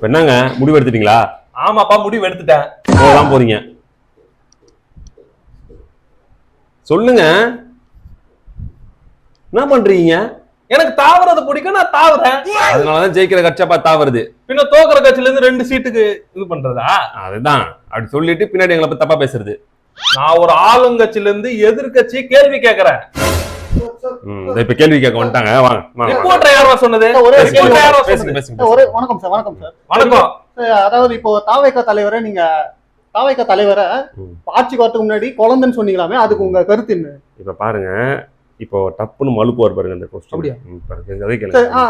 என்னங்க முடிவு எடுத்துட்டீங்களா? ஆமாப்பா, முடிவு எடுத்துட்டேன். போதான் போறீங்க. சொல்லுங்க, என்ன பண்றீங்க? எனக்கு தாவறது பிடிக்கும், நான் தாவுறேன். அதனாலதான் ஜெயிக்கிற கட்சப்பா தாவறது. பின்ன தோக்குற கட்சியில இருந்து 2 சீட்டுக்கு இது பண்றதா? அதுதான் அப்படி சொல்லிட்டு பின்னாடி எங்களை பத்தி தப்பா பேசுறது. நான் ஒரு ஆளுங்கட்சியில இருந்து எதிர்கட்சி கேள்வி கேட்கிறேன். இப்ப கேள்வி கேட்க வந்துட்டாங்க. வாங்க. ரிப்போர்ட்டர் யாரா சொன்னது? வணக்கம் சார். வணக்கம் சார். வணக்கம். அதாவது இப்போ தாவேகா தலைவரை நீங்க தாவேகா தலைவரை ஆட்சிக்கு வரதுக்கு முன்னாடி குழந்தைன்னு சொன்னீங்களாமே, அதுக்கு உங்க கருத்து என்ன? இப்ப பாருங்க, இப்போ டப்புன்னு மழுப்பு பாருங்க இந்த கொஸ்டின்.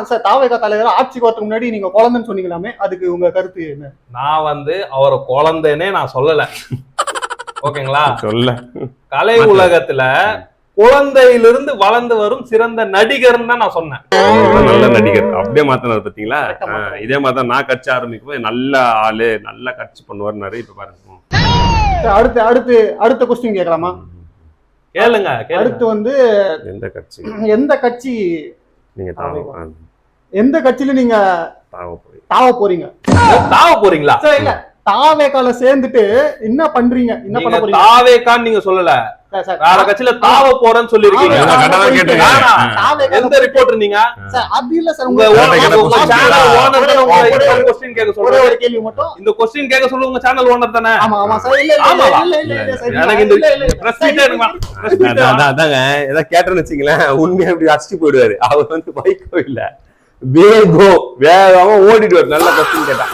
சார், தாவேகா தலைவரை ஆட்சிக்கு வரதுக்கு முன்னாடி நீங்க குழந்தைன்னு சொன்னீங்களாமே, அதுக்கு உங்க கருத்து என்ன? நான் அவரை குழந்தைன்னே நான் சொல்லல. ஓகேங்களா? சொல்ல கலை உலகத்துல குழந்தையிலிருந்து வளர்ந்து வரும் சிறந்த நடிகர்னு தான் நான் சொன்னேன். நல்ல நடிகர் அப்படியே மாத்தினார் பாத்தீங்களா? இதே மாதிரி நான் கட்சி ஆரம்பிக்கும் நல்ல ஆளு, நல்லா கட்சி பண்ணுவார் நிறைய. இப்ப பாருங்க, அடுத்த கொஸ்டின் கேட்கலாமா? கேளுங்க. அடுத்து எந்த கட்சி நீங்க எந்த கட்சியில நீங்க தாவ போறீங்க? தாவ போறீங்களா? இல்ல, தாவேகால சேர்ந்துட்டு என்ன பண்றீங்க? என்ன பண்ண போறீங்க? தாவேகான்னு நீங்க சொல்லல, வேற கட்சியில தாவ போறேன்னு சொல்லிருக்கீங்க. எந்த ரிப்போர்ட்டர் நீங்க? அது இல்ல சார், உங்க சேனல் ஓனர் தான உங்க क्वेश्चन கேட்க சொல்றீங்க. ஒரு கேள்வி மட்டும். இந்த क्वेश्चन கேட்க சொல்ல உங்க சேனல் ஓனர் தானே? ஆமா ஆமா சார். இல்ல சார், எனக்கு இந்த பிரஸ் மீட் எடுங்க. அதாங்க ஏதா கேட்டேன்னு வச்சுங்களேன், உண்மையா அப்படி அடிச்சு போயிடுவாரு. அவர் பைக்கோ இல்ல, வேகமா ஓடிடுவார். நல்ல கொஸ்டின் கேட்டா.